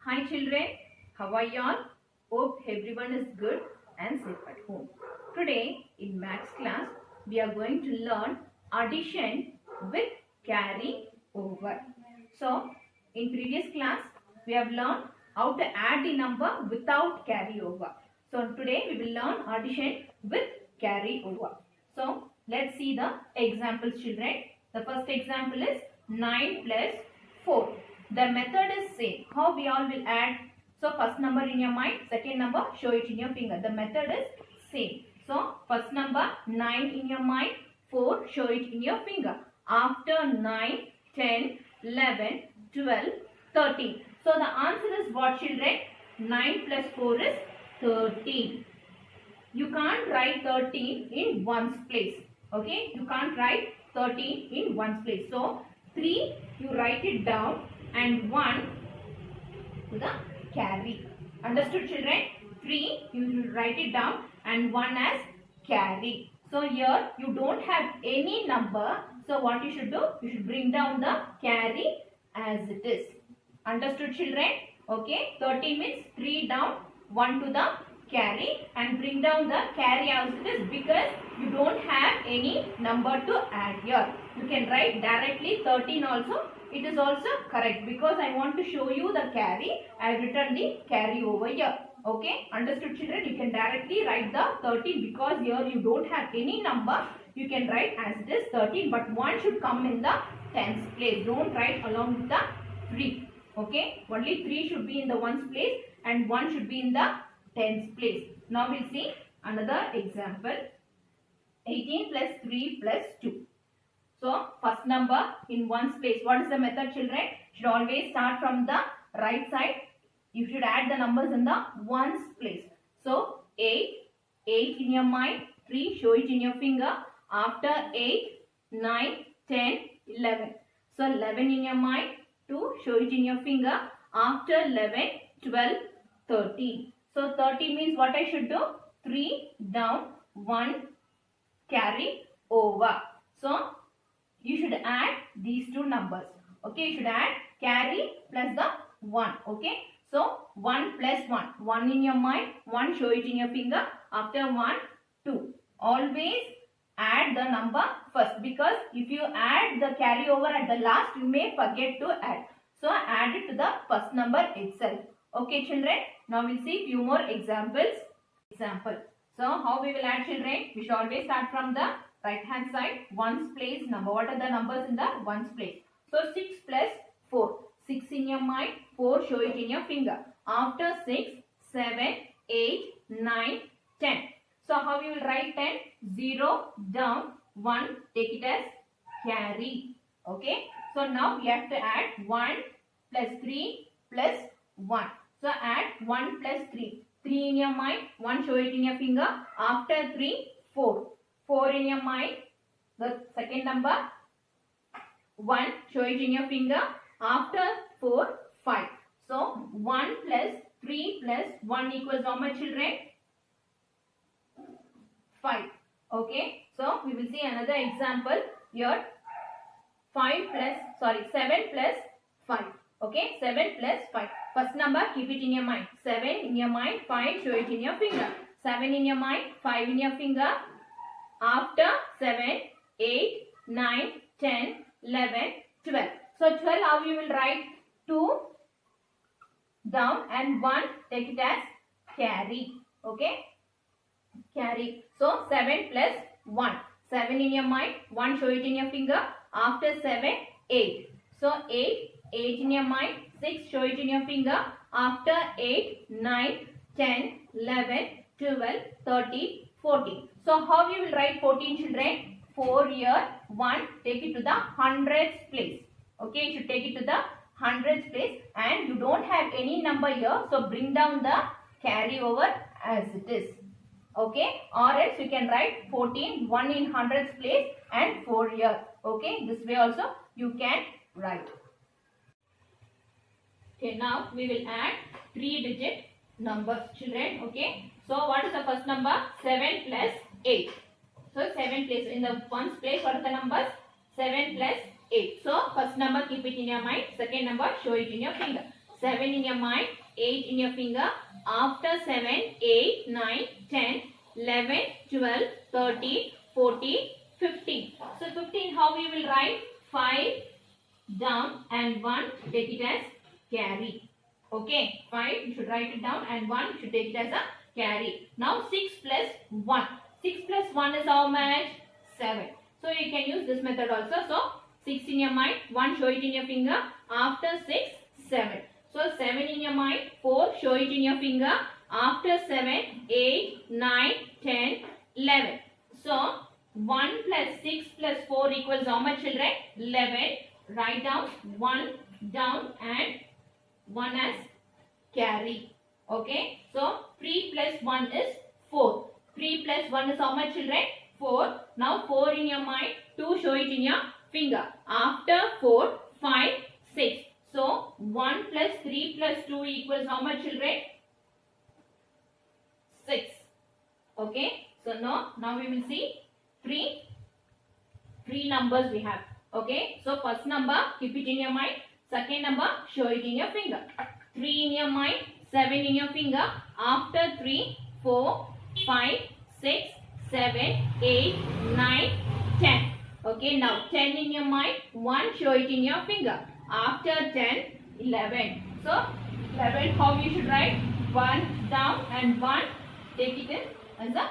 Hi children, how are you all? Hope everyone is good and safe at home. Today in maths class we are going to learn addition with carry over. So in previous class we have learned how to add the number without carry over. So today we will learn addition with carry over. So let's see the examples children. The first example is 9 plus 4. The method is same. How we all will add? So first number in your mind, second number show it in your finger. The method is same. So first number 9 in your mind, 4 show it in your finger. After 9, 10, 11, 12, 13. So the answer is what children? 9 plus 4 is 13. You can't write 13 in ones place. Okay, you can't write 13 in ones place. So 3 you write it down and 1 to the carry. Understood children? 3 you write it down and 1 as carry. So here you don't have any number. So what you should do? You should bring down the carry as it is. Understood children? Okay. 13 means 3 down, 1 to the carry and bring down the carry as it is because you don't have any number to add here. You can write directly 13 also. It is also correct because I want to show you the carry. I have written the carry over here. Okay. Understood children? You can directly write the 13 because here you don't have any number. You can write as it is 13 but 1 should come in the tens place. Don't write along with the 3. Okay. Only 3 should be in the ones place and 1 should be in the tens place. Now we'll see another example. 18 plus 3 plus 2. So first number in ones place. What is the method children? Should always start from the right side. You should add the numbers in the ones place. So 8 in your mind, 3 show it in your finger. After 8, 9, 10, 11. So 11 in your mind, 2 show it in your finger. After 11, 12, 13. So 30 means what I should do? 3 down, 1 carry over. So you should add these two numbers. Okay, you should add carry plus the 1. Okay. So 1 plus 1. 1 in your mind, 1 show it in your finger. After 1, 2. Always add the number first because if you add the carry over at the last, you may forget to add. So add it to the first number itself. Okay children, now we'll see few more examples. So how we will add children? We should always start from the right hand side. Ones place number. What are the numbers in the ones place? So 6 plus 4. 6 in your mind, 4 show it in your finger. After 6, 7, 8, 9, 10. So how you will write 10? 0 down, 1 take it as carry. Okay. So now we have to add 1 plus 3 plus 1. So add 1 plus 3. 3 in your mind, 1 show it in your finger. After 3, 4. 4 in your mind, the second number, 1 show it in your finger. After 4, 5. So 1 plus 3 plus 1 equals how much children? 5. Okay. So we will see another example here. 7 plus 5. Okay. 7 plus 5. First number keep it in your mind. 7 in your mind. 5 show it in your finger. 7 in your mind. 5 in your finger. After 7, 8, 9, 10, 11, 12. So 12 how you will write? 2 down and 1 take it as carry. Okay. Carry. So 7 plus 1. 7 in your mind. 1 show it in your finger. After 7, 8. So 8 in your mind. 6 show it in your finger. After 8, 9, 10, 11, 12, 13, 14. So how you will write 14 children? 4 here. 1 take it to the hundreds place. Okay, you should take it to the hundreds place and you don't have any number here. So bring down the carry over as it is. Okay, or else you can write 14, 1 in hundreds place and 4 here. Okay, this way also you can write. Okay, now we will add 3-digit numbers children. Okay, so what is the first number? 7 plus 8. So 7 place in the ones place. What are the numbers? 7 plus 8. So first number keep it in your mind. Second number show it in your finger. 7 in your mind, 8 in your finger. After 7, 8, 9, 10, 11, 12, 13, 14, 15. So 15 how we will write? 5 down and 1 take it as carry. Okay, 5 you should write it down and 1 you should take it as a carry. Now 6 plus 1. 6 plus 1 is how much? 7. So you can use this method also. So 6 in your mind, 1 show it in your finger. After 6, 7. So 7 in your mind, 4 show it in your finger. After 7, 8, 9, 10, 11. So 1 plus 6 plus 4 equals how much, children? 11. Write down 1 down and 1 as carry. Okay. So 3 plus 1 is 4. 3 plus 1 is how much, children? 4. Now 4 in your mind, 2 show it in your finger. After 4, 5, 6. So 1 plus 3 plus 2 equals how much, children? 6. Okay. So now we will see three numbers we have. Okay. So first number keep it in your mind. Second number show it in your finger. 3 in your mind, 7 in your finger. After 3, 4, 5, 6, 7, 8, 9, 10. Okay, now 10 in your mind, 1 show it in your finger. After 10, 11. So 11 how you should write? 1 down and 1 take it in as a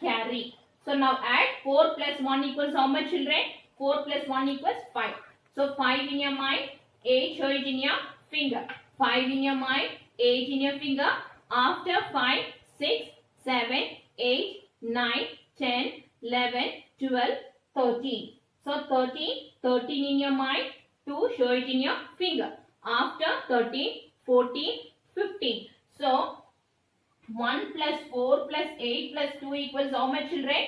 carry. So now add 4 plus 1 equals how much, children? 4 plus 1 equals 5. So 5 in your mind, 8 show it in your finger. 5 in your mind, 8 in your finger. After 5, 6, 7, 8, 9, 10, 11, 12, 13. So 13 in your mind, 2 show it in your finger. After 13, 14, 15. So 1 plus 4 plus 8 plus 2 equals how much, children?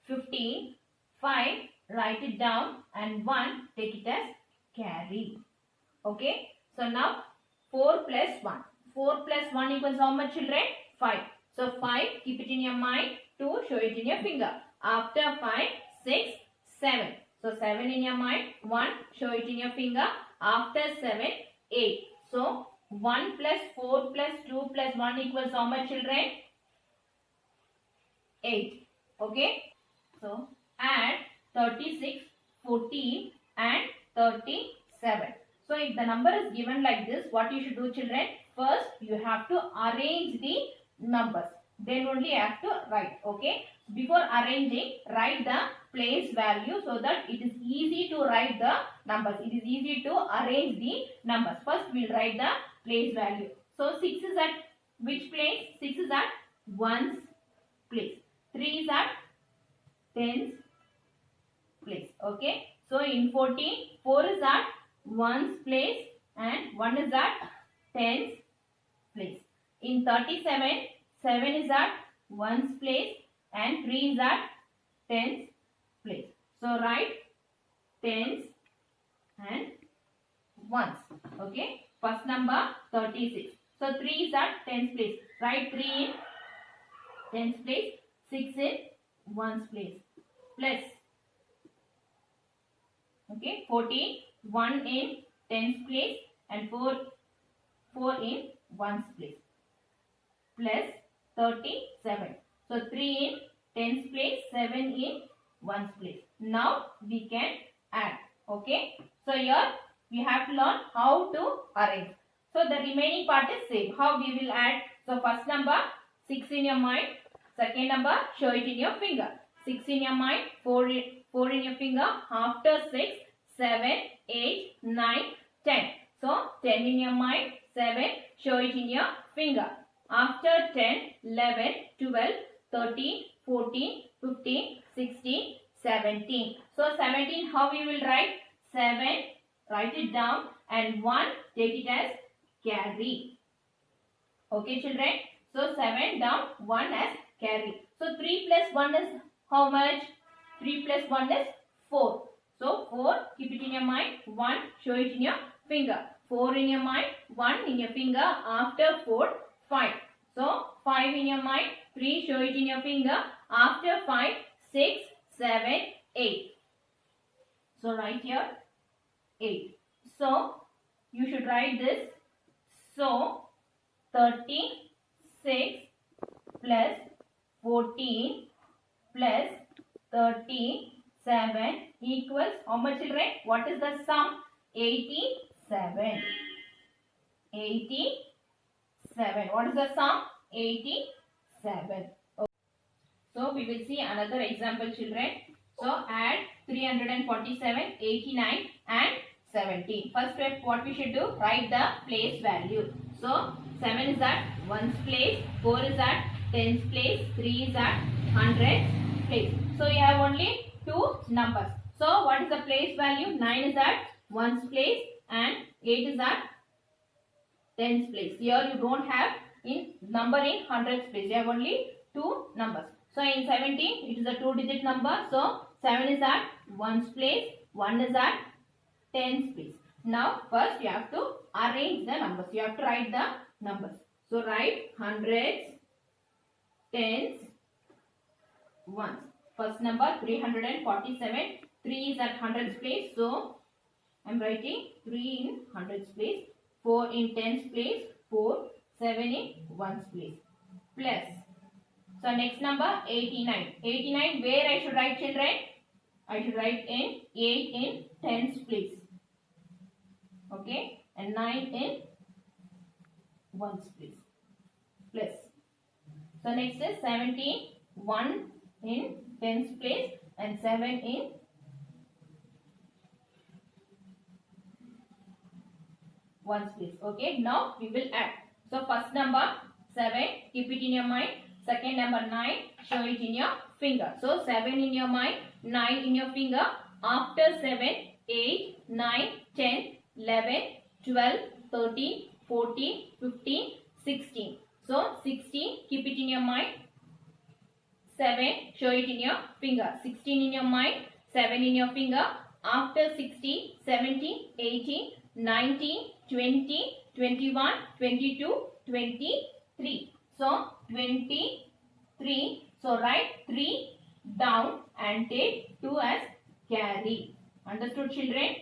15. 5, write it down and 1 take it as carry. Okay. So now 4 plus 1. 4 plus 1 equals how much, children? 5. So 5 keep it in your mind. 2 show it in your finger. After 5, 6, 7. So 7 in your mind. 1 show it in your finger. After 7, 8. So 1 plus 4 plus 2 plus 1 equals how much, children? 8. Okay. So add 36, 14 and 37. So if the number is given like this, what you should do, children? First you have to arrange the numbers. Then only you have to write. Okay. Before arranging, write the place value so that it is easy to write the numbers. It is easy to arrange the numbers. First we will write the place value. So 6 is at which place? 6 is at 1's place. 3 is at 10's place. Okay. So in 14, 4 is at 1's place and 1 is at 10's place. In 37, 7 is at 1's place and 3 is at 10's place. So write 10's and 1's. Okay. First number 36. So 3 is at 10's place. Write 3 in 10's place, 6 in 1's place. Plus, okay, 14, 1 in 10's place and 4 in 1's place. Plus 37. So 3 in 10's place, 7 in 1's place. Now we can add. Okay. So here we have to learn how to arrange. So the remaining part is same. How we will add? So first number 6 in your mind. Second number show it in your finger. 6 in your mind, 4 in your finger. After 6, 7, 8, 9, 10. So 10 in your mind, 7 show it in your finger. After 10, 11, 12, 13, 14, 15, 16, 17. So 17 how we will write? 7, write it down and 1 take it as carry. Okay, children. So 7 down, 1 as carry. So 3 plus 1 is how much? 3 plus 1 is 4. So 4 keep it in your mind. 1 show it in your finger. 4 in your mind, 1 in your finger. After 4, 5. So 5 in your mind, 3 show it in your finger. After 5, 6, 7, 8. So write here 8. So you should write this. So 36 plus 14 plus 37 equals how much, children? What is the sum? 87. 87. What is the sum? 87. Okay. So we will see another example, children. So add 347, 89 and 17. First step, what we should do? Write the place value. So 7 is at 1's place, 4 is at 10's place, 3 is at 100's place. So you have only two numbers. So what is the place value? 9 is at 1's place and 8 is at 10's place. Here you don't have in number in 100's place. You have only two numbers. So in 17, it is a 2-digit number. So 7 is at 1's place, 1 is at 10's place. Now first you have to arrange the numbers. You have to write the numbers. So write 100's, 10's, 1's. First number 347. 3 is at 100's place. So I am writing 3 in 100's place. 4 in 10's place. 4. 7 in 1's place. Plus. So next number 89. 89 where I should write, children? I should write in 8 in 10's place. Okay. And 9 in 1's place. Plus. So next is 17. 1 in 10's place and 7 in 1's place. Okay. Now we will add. So first number 7. Keep it in your mind. Second number 9. Show it in your finger. So 7 in your mind. 9 in your finger. After 7, 8, 9, 10, 11, 12, 13, 14, 15, 16. So 16. Keep it in your mind. 7. Show it in your finger. 16 in your mind. 7 in your finger. After 16, 17, 18, 19, 20, 21, 22, 23. So 23. So write 3 down and take 2 as carry. Understood, children?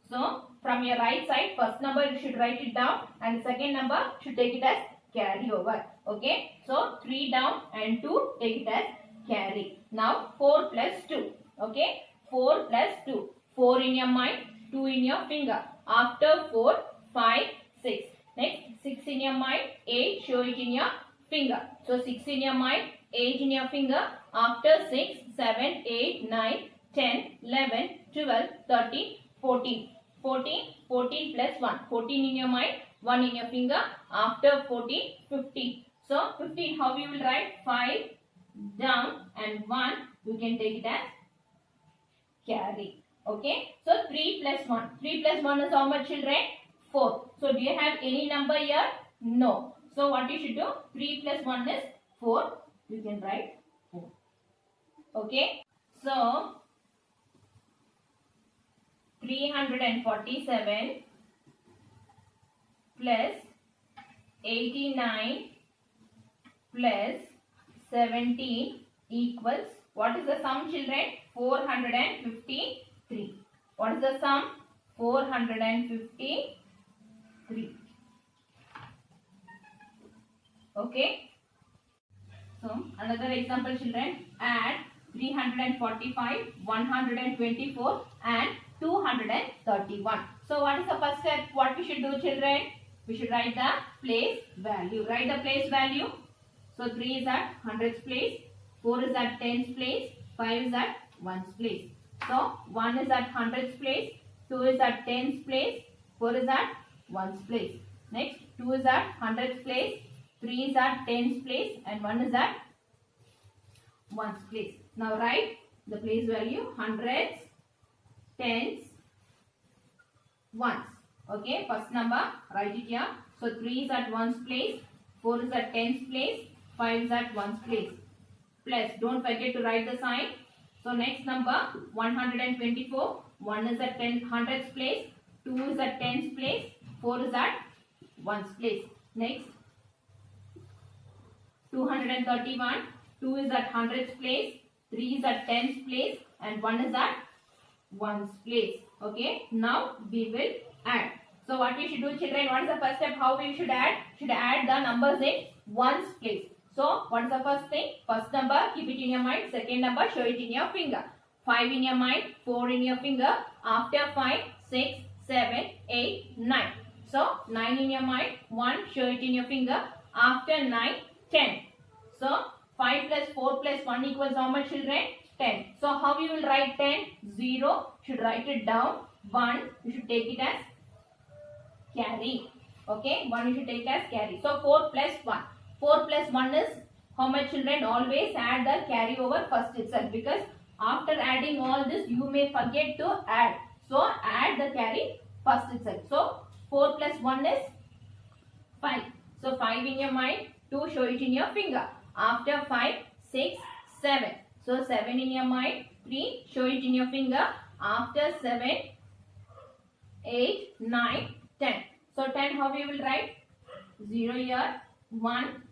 So from your right side, first number you should write it down and the second number should take it as carry over. Okay. So 3 down and 2 take it as carry. Now 4 plus 2. Okay. 4 plus 2. 4 in your mind, 2 in your finger. After 4, 5, 6. Next 6 in your mind, 8. Show it in your finger. So 6 in your mind, 8 in your finger. After 6, 7, 8, 9, 10, 11, 12, 13, 14. 14, 14 plus 1. 14 in your mind, 1 in your finger. After 14, 15. So 15, how you will write? 5 down and 1. You can take it as carry. Okay. So 3 plus 1. 3 plus 1 is how much, children? 4. So do you have any number here? No. So what you should do? 3 plus 1 is 4. You can write 4. Okay. So 347 plus 89 plus 17 equals, what is the sum, children? 453. What is the sum? 453. Okay. So another example, children. Add 345, 124 and 231. So what is the first step? What we should do, children? We should write the place value. Write the place value. So 3 is at 100's place, 4 is at 10's place, 5 is at 1's place. So 1 is at 100's place, 2 is at 10's place, 4 is at 1's place. Next 2 is at 100's place, 3 is at 10's place and 1 is at 1's place. Now write the place value: 100's, 10's, 1's. Okay, first number write it here. So 3 is at 1's place, 4 is at 10's place, 5 is at 1's place. Plus, don't forget to write the sign. So next number 124, 1 is at 100's place, 2 is at 10's place, 4 is at 1's place. Next 231, 2 is at 100's place, 3 is at 10's place and 1 is at 1's place. Okay, now we will add. So what we should do, children? What is the first step? How we should add? Should add the numbers in ones place. So what is the first thing? First number, keep it in your mind. Second number, show it in your finger. 5 in your mind, 4 in your finger. After 5, 6, 7, 8, 9. So 9 in your mind, 1, show it in your finger. After 9, 10. So 5 plus 4 plus 1 equals how much, children? 10. So how you will write 10? 0, should write it down. 1, you should take it as carry. Okay, 1 you should take it as carry. So 4 plus 1. 4 plus 1 is how much, children? Always add the carry over first itself, because after adding all this you may forget to add. So add the carry first itself. So 4 plus 1 is 5. So 5 in your mind, 2 show it in your finger. After 5, 6, 7. So 7 in your mind, 3 show it in your finger. After 7, 8, 9, 10. So 10 how we will write? 0 here, 1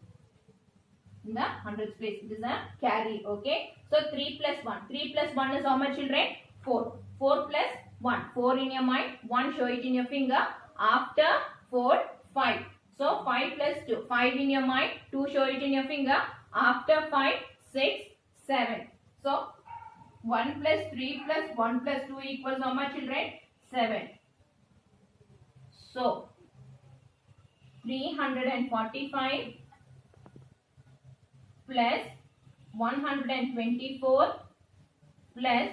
in the hundreds place. It is a carry. Okay. So 3 plus 1. 3 plus 1 is how much, children? 4. 4 plus 1. 4 in your mind. 1 show it in your finger. After 4, 5. So 5 plus 2. 5 in your mind. 2 show it in your finger. After 5, 6, 7. So 1 plus 3 plus 1 plus 2 equals how much, children? 7. So 345 plus 124 plus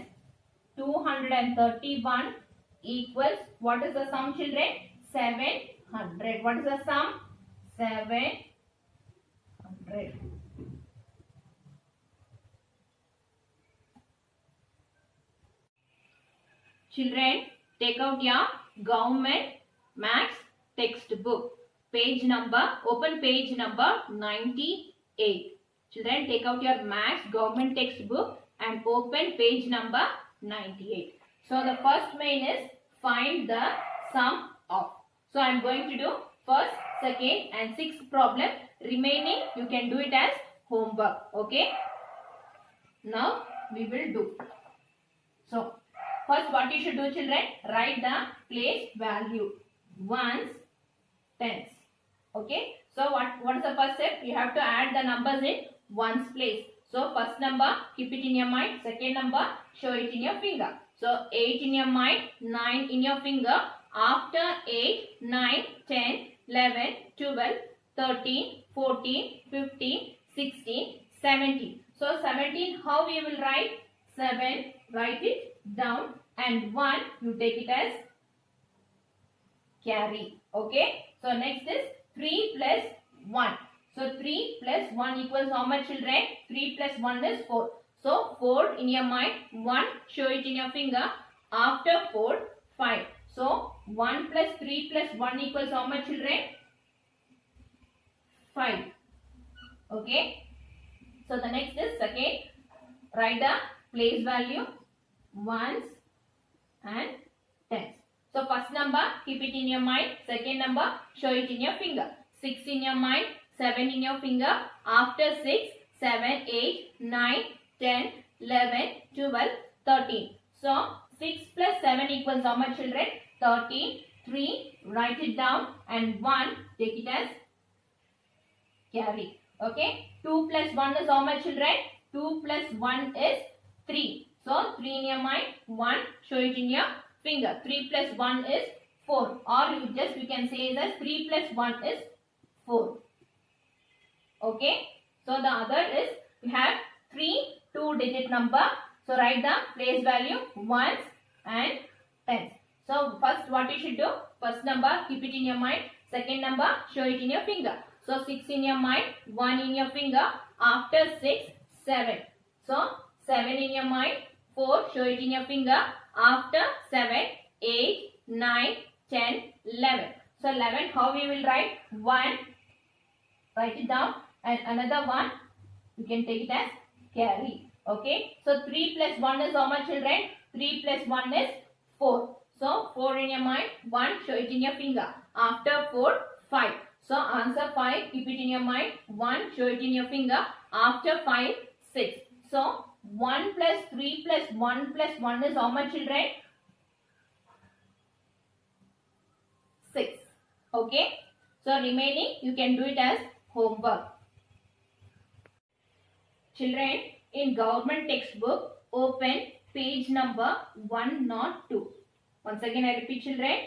231 equals, what is the sum, children? 700. What is the sum? 700. Children, take out your government maths textbook. Page number, open page number 98. Children, take out your maths government textbook and open page number 98. So the first main is find the sum of. So I am going to do first, second and sixth problem. Remaining you can do it as homework. Okay. Now we will do. So first what you should do, children? Write the place value. Ones, tens. Okay. So what is the first step? You have to add the numbers in ones place. So first number, keep it in your mind. Second number, show it in your finger. So 8 in your mind, 9 in your finger. After 8, 9, 10, 11, 12, 13, 14, 15, 16, 17. So 17, how we will write? 7, write it down, and 1, you take it as carry. Okay. So next is 3 plus 1. So 3 plus 1 equals how much, children? 3 plus 1 is 4. So 4 in your mind, 1 show it in your finger. After 4, 5. So 1 plus 3 plus 1 equals how much, children? 5. Okay. So the next is second. Write the place value, ones and tens. So first number, keep it in your mind. Second number, show it in your finger. 6 in your mind, 7 in your finger. After 6, 7, 8, 9, 10, 11, 12, 13. So 6 plus 7 equals how much, children? 13. 3, write it down, and 1, take it as carry. Okay. 2 plus 1 is how much, children? 2 plus 1 is 3. So 3 in your mind, 1, show it in your finger. 3 plus 1 is 4. Or you can say that 3 plus 1 is 4. Okay. So the other is, we have 3 2-digit number. So write the place value, ones and tens. So first what you should do? First number, keep it in your mind. Second number, show it in your finger. So 6 in your mind, 1 in your finger. After 6, 7. So 7 in your mind, 4, show it in your finger. After 7, 8, 9, 10, 11. So 11, how we will write? 1, write it down, and another 1, you can take it as carry. Okay. So 3 plus 1 is how much, children? 3 plus 1 is 4. So 4 in your mind, 1, show it in your finger. After 4, 5. So answer 5, keep it in your mind. 1, show it in your finger. After 5, 6. So 1 plus 3 plus 1 plus 1 is how much, children? Okay. So remaining you can do it as homework. Children, in government textbook, open page number 102. Once again I repeat children,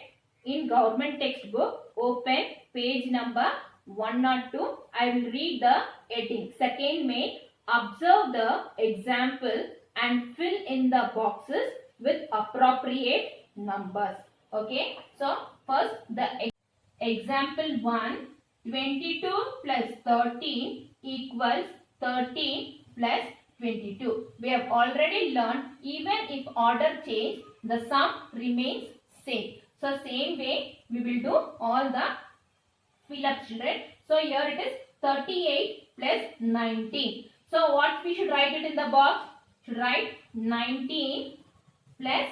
in government textbook, open page number 102. I will read the heading. Second main, observe the example and fill in the boxes with appropriate numbers. Okay. So first the example 1, 22 plus 13 equals 13 plus 22. We have already learned even if order change, the sum remains same. So same way we will do all the fill up children. So here it is 38 plus 19. So what we should write it in the box? Should write 19 plus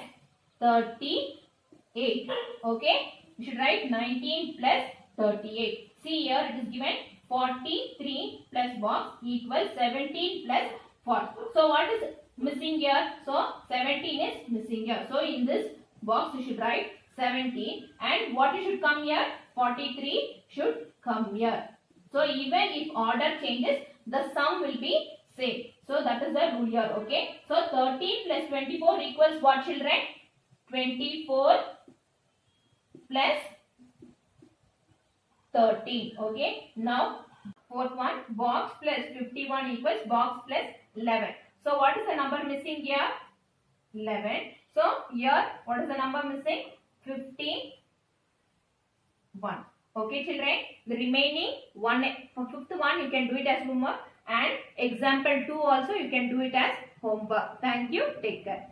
38. Okay. You should write 19 plus 38. See here it is given 43 plus box equals 17 plus 4. So what is missing here? So 17 is missing here. So in this box you should write 17 and what you should come here? 43 should come here. So even if order changes, the sum will be same. So that is the rule here. Okay. So 13 plus 24 equals what children? 24 plus 13. Okay. Now fourth one, box plus 51 equals box plus 11. So what is the number missing here? 11. So here what is the number missing? 51. Okay children. The remaining one, fifth one you can do it as homework and example 2 also you can do it as homework. Thank you. Take care.